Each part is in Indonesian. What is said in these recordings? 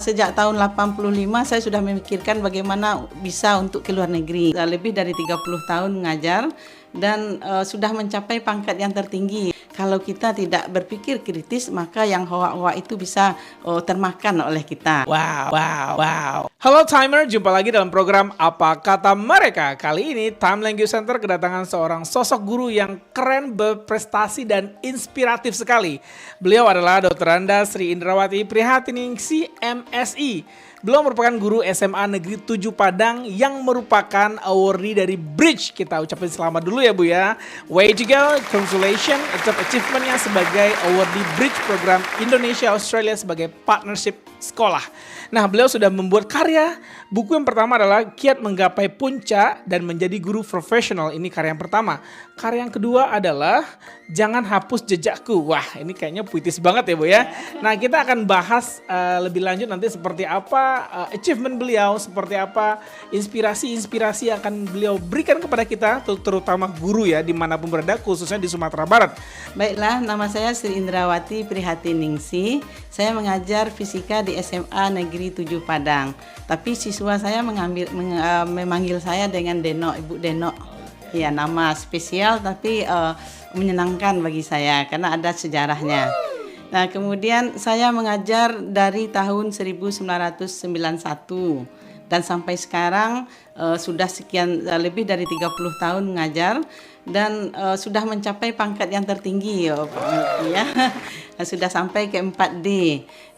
Sejak tahun 85 saya sudah memikirkan bagaimana bisa untuk ke luar negeri. Lebih dari 30 tahun mengajar dan sudah mencapai pangkat yang tertinggi. Kalau kita tidak berpikir kritis, maka yang hoak-hoak itu bisa termakan oleh kita. Wow. Halo Timer, jumpa lagi dalam program Apa Kata Mereka. Kali ini Time Language Center kedatangan seorang sosok guru yang keren, berprestasi dan inspiratif sekali. Beliau adalah Dr. Anda Sri Indrawati Prihatiningsih MSI. Beliau merupakan guru SMA Negeri 7 Padang yang merupakan awardee dari Bridge. Kita ucapin selamat dulu ya Bu ya. Way to go, congratulations atas achievementnya sebagai awardee Bridge program Indonesia-Australia sebagai partnership sekolah. Nah, beliau sudah membuat karya. Buku yang pertama adalah Kiat Menggapai Puncak dan Menjadi Guru Profesional. Ini karya yang pertama. Karya yang kedua adalah Jangan Hapus Jejakku. Wah, ini kayaknya puitis banget ya Bu ya. Nah, kita akan bahas lebih lanjut nanti seperti apa achievement beliau, seperti apa inspirasi-inspirasi yang akan beliau berikan kepada kita, terutama guru ya, dimanapun berada, khususnya di Sumatera Barat. Baiklah, nama saya Sri Indrawati Prihatiningsih. Saya mengajar fisika di SMA Negeri 7 Padang. Tapi siswa saya memanggil saya dengan Deno, Ibu Deno. Ya, nama spesial tapi menyenangkan bagi saya karena ada sejarahnya. Nah, kemudian saya mengajar dari tahun 1991 dan sampai sekarang sudah lebih dari 30 tahun mengajar dan sudah mencapai pangkat yang tertinggi ya. Sudah sampai ke 4D.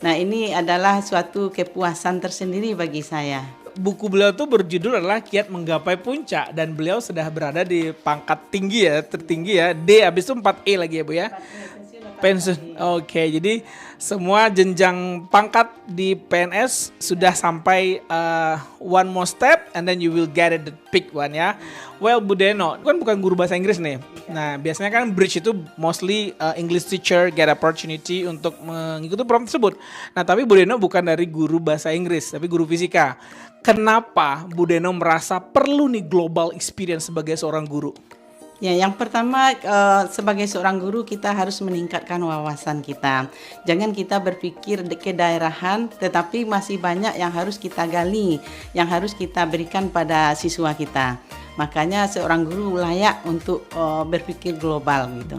Nah, ini adalah suatu kepuasan tersendiri bagi saya. Buku beliau tuh berjudul adalah Kiat Menggapai Puncak dan beliau sudah berada di pangkat tinggi ya, tertinggi ya, D, habis itu 4E lagi ya Bu ya. Pensiun. Oke, jadi semua jenjang pangkat di PNS sudah sampai one more step and then you will get it the big one ya. Well, Bu Deno, kan bukan guru bahasa Inggris nih. Nah, biasanya kan Bridge itu mostly English teacher get opportunity untuk mengikuti program tersebut. Nah, tapi Bu Deno bukan dari guru bahasa Inggris, tapi guru fisika. Kenapa Bu Deno merasa perlu nih global experience sebagai seorang guru? Ya, yang pertama sebagai seorang guru kita harus meningkatkan wawasan kita. Jangan kita berpikir kedaerahan, tetapi masih banyak yang harus kita gali, yang harus kita berikan pada siswa kita. Makanya seorang guru layak untuk berpikir global gitu.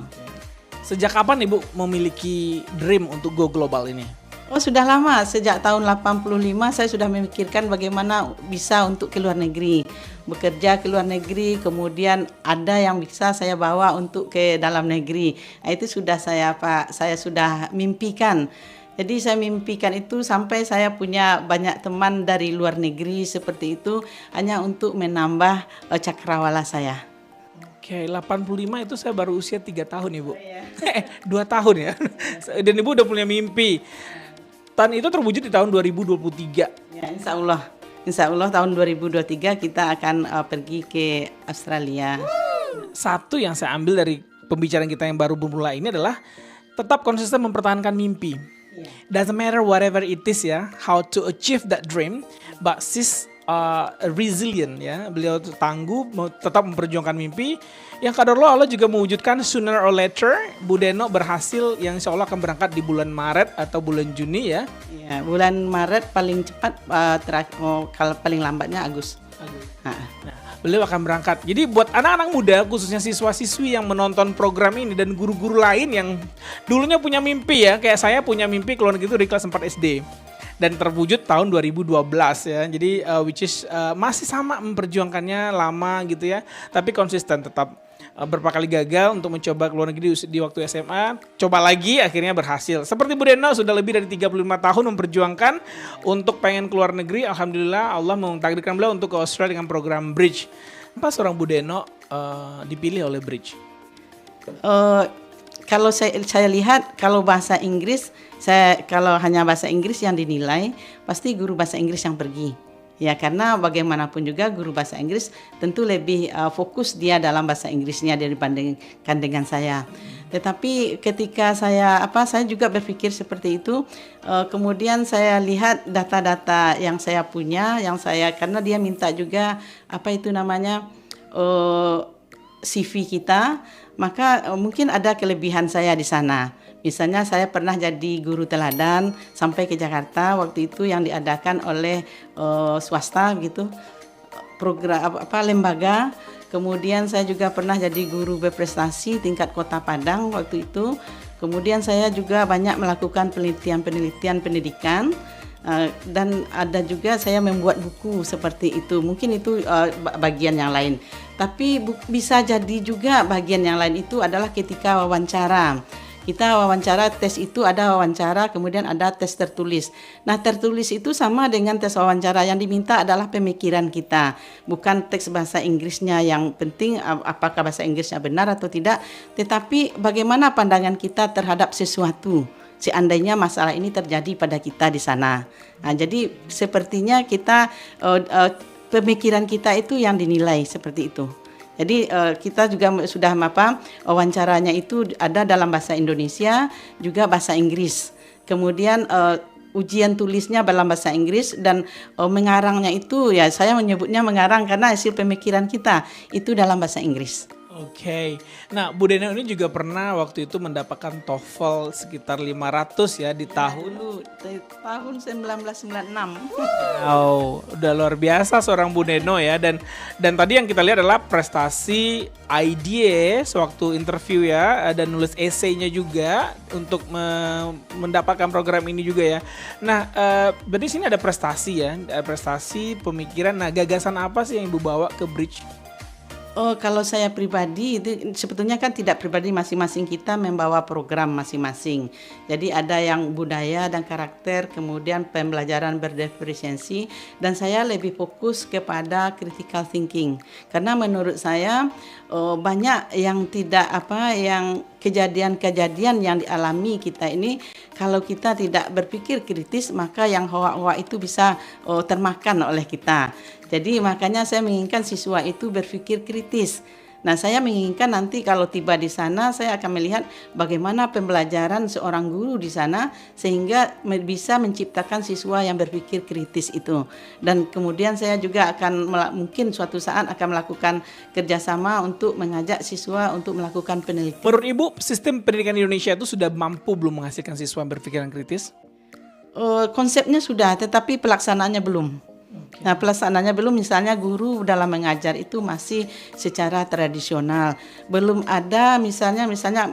Sejak kapan Ibu memiliki dream untuk go global ini? Oh, sudah lama. Sejak tahun 85 saya sudah memikirkan bagaimana bisa untuk ke luar negeri. Bekerja ke luar negeri, kemudian ada yang bisa saya bawa untuk ke dalam negeri. Nah, itu sudah saya sudah mimpikan. Jadi saya mimpikan itu sampai saya punya banyak teman dari luar negeri seperti itu hanya untuk menambah cakrawala saya. Oke, 85 itu saya baru usia 3 tahun Ibu. 2 tahun ya. Dan Ibu udah punya mimpi. Dan itu terwujud di tahun 2023. Ya, Insya Allah tahun 2023 kita akan pergi ke Australia. Satu yang saya ambil dari pembicaraan kita yang baru bermula ini adalah tetap konsisten mempertahankan mimpi. Doesn't matter whatever it is ya, how to achieve that dream, but she's resilient ya. Beliau tangguh, tetap memperjuangkan mimpi. Yang kadarullah Allah juga mewujudkan sooner or later. Bu Deno berhasil yang insya Allah akan berangkat di bulan Maret atau bulan Juni ya. Ya, bulan Maret paling cepat, kalau paling lambatnya Agustus. Nah, beliau akan berangkat. Jadi buat anak-anak muda, khususnya siswa-siswi yang menonton program ini dan guru-guru lain yang dulunya punya mimpi ya, kayak saya punya mimpi keluar negeri itu di kelas 4 SD. Dan terwujud tahun 2012 ya. Jadi which is masih sama memperjuangkannya lama gitu ya. Tapi konsisten tetap berapa kali gagal untuk mencoba keluar negeri di waktu SMA. Coba lagi akhirnya berhasil. Seperti Bu Deno sudah lebih dari 35 tahun memperjuangkan untuk pengen keluar negeri. Alhamdulillah Allah mentakdirkan beliau untuk ke Australia dengan program Bridge. Apa seorang Bu Deno dipilih oleh Bridge? Kalau saya lihat, kalau bahasa Inggris, kalau hanya bahasa Inggris yang dinilai, pasti guru bahasa Inggris yang pergi. Ya, karena bagaimanapun juga guru bahasa Inggris tentu lebih fokus dia dalam bahasa Inggrisnya dibandingkan dengan saya. Tetapi ketika saya juga berpikir seperti itu, kemudian saya lihat data-data yang saya punya, karena dia minta juga CV kita, maka mungkin ada kelebihan saya di sana. Misalnya saya pernah jadi guru teladan sampai ke Jakarta waktu itu yang diadakan oleh swasta gitu, program lembaga. Kemudian saya juga pernah jadi guru berprestasi tingkat Kota Padang waktu itu. Kemudian saya juga banyak melakukan penelitian pendidikan. Dan ada juga saya membuat buku seperti itu. Mungkin itu bagian yang lain. Tapi bisa jadi juga bagian yang lain itu adalah ketika wawancara. Kita wawancara, tes itu ada wawancara, kemudian ada tes tertulis. Nah, tertulis itu sama dengan tes wawancara, yang diminta adalah pemikiran kita, bukan teks bahasa Inggrisnya yang penting apakah bahasa Inggrisnya benar atau tidak, tetapi bagaimana pandangan kita terhadap sesuatu seandainya masalah ini terjadi pada kita di sana. Nah, jadi sepertinya kita pemikiran kita itu yang dinilai seperti itu. Jadi kita juga sudah wawancaranya itu ada dalam bahasa Indonesia juga bahasa Inggris. Kemudian ujian tulisnya dalam bahasa Inggris dan mengarangnya itu ya saya menyebutnya mengarang karena hasil pemikiran kita itu dalam bahasa Inggris. Oke. Nah, Bu Deno ini juga pernah waktu itu mendapatkan TOEFL sekitar 500 ya di tahun 1996. Wow, udah luar biasa seorang Bu Deno ya, dan tadi yang kita lihat adalah prestasi IDA sewaktu interview ya, dan nulis esainya juga untuk mendapatkan program ini juga ya. Nah, berarti sini ada prestasi ya, ada prestasi pemikiran. Nah, gagasan apa sih yang Ibu bawa ke Bridge? Oh, kalau saya pribadi itu sebetulnya kan tidak pribadi, masing-masing kita membawa program masing-masing. Jadi ada yang budaya dan karakter, kemudian pembelajaran berdifferensiasi, dan saya lebih fokus kepada critical thinking. Karena menurut saya banyak yang yang kejadian-kejadian yang dialami kita ini, kalau kita tidak berpikir kritis maka yang hoak-hoak itu bisa termakan oleh kita. Jadi makanya saya menginginkan siswa itu berpikir kritis. Nah, saya menginginkan nanti kalau tiba di sana saya akan melihat bagaimana pembelajaran seorang guru di sana sehingga bisa menciptakan siswa yang berpikir kritis itu. Dan kemudian saya juga akan mungkin suatu saat akan melakukan kerjasama untuk mengajak siswa untuk melakukan penelitian. Menurut Ibu, sistem pendidikan di Indonesia itu sudah mampu belum menghasilkan siswa yang berpikiran kritis? Konsepnya sudah, tetapi pelaksanaannya belum. Nah, pelaksanaannya belum, misalnya guru dalam mengajar itu masih secara tradisional. Belum ada misalnya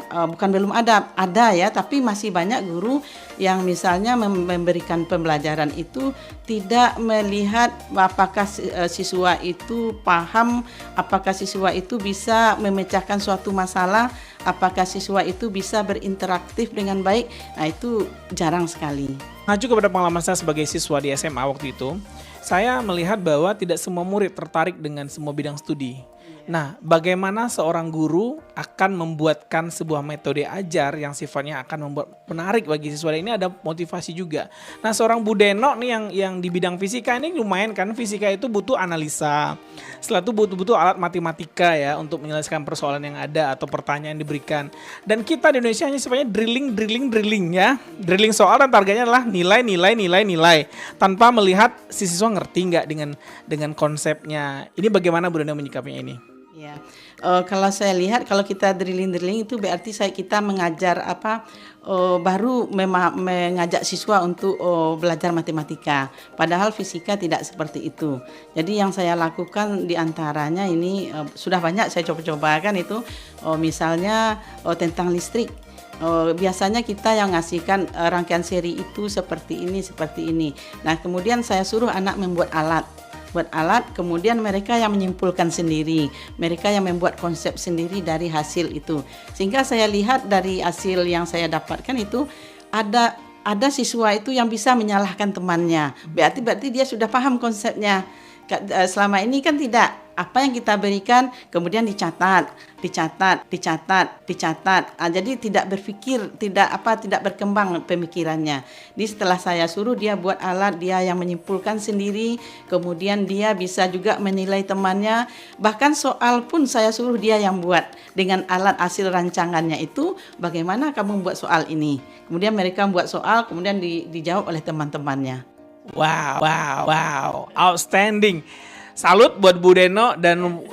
bukan belum ada ya, tapi masih banyak guru yang misalnya memberikan pembelajaran itu tidak melihat apakah siswa itu paham, apakah siswa itu bisa memecahkan suatu masalah, apakah siswa itu bisa berinteraktif dengan baik. Nah, itu jarang sekali. Ngacu kepada pengalaman saya sebagai siswa di SMA waktu itu, saya melihat bahwa tidak semua murid tertarik dengan semua bidang studi. Nah, bagaimana seorang guru akan membuatkan sebuah metode ajar yang sifatnya akan membuat menarik bagi siswa, ini ada motivasi juga. Nah, seorang Bu Deno nih yang di bidang fisika ini lumayan kan, fisika itu butuh analisa. Setelah itu butuh alat matematika ya untuk menyelesaikan persoalan yang ada atau pertanyaan yang diberikan. Dan kita di Indonesia hanya sifatnya drilling ya. Drilling soal dan targetnya adalah nilai tanpa melihat si siswa ngerti nggak dengan konsepnya. Ini bagaimana Bu Deno menyikapinya ini? Ya, kalau saya lihat kalau kita drilling itu berarti kita mengajar baru mengajak siswa untuk belajar matematika. Padahal fisika tidak seperti itu. Jadi yang saya lakukan diantaranya ini sudah banyak saya coba-coba kan itu misalnya tentang listrik. Biasanya kita yang ngasihkan rangkaian seri itu seperti ini. Nah, kemudian saya suruh anak membuat alat, kemudian mereka yang menyimpulkan sendiri, mereka yang membuat konsep sendiri dari hasil itu. Sehingga saya lihat dari hasil yang saya dapatkan itu ada siswa itu yang bisa menyalahkan temannya. Berarti dia sudah paham konsepnya. Selama ini kan tidak. Apa yang kita berikan kemudian dicatat. Jadi tidak berpikir, tidak berkembang pemikirannya. Jadi setelah saya suruh dia buat alat, dia yang menyimpulkan sendiri, kemudian dia bisa juga menilai temannya. Bahkan soal pun saya suruh dia yang buat dengan alat hasil rancangannya itu, bagaimana kamu membuat soal ini. Kemudian mereka membuat soal, kemudian dijawab oleh teman-temannya. Wow, outstanding. Salut buat Bu Deno dan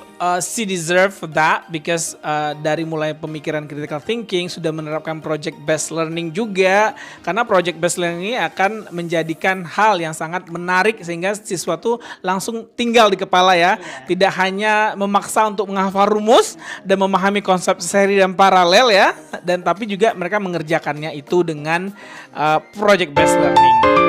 she deserve that because dari mulai pemikiran critical thinking sudah menerapkan project based learning juga, karena project based learning ini akan menjadikan hal yang sangat menarik sehingga siswa tuh langsung tinggal di kepala ya, tidak hanya memaksa untuk menghafal rumus dan memahami konsep seri dan paralel ya, dan tapi juga mereka mengerjakannya itu dengan project based learning.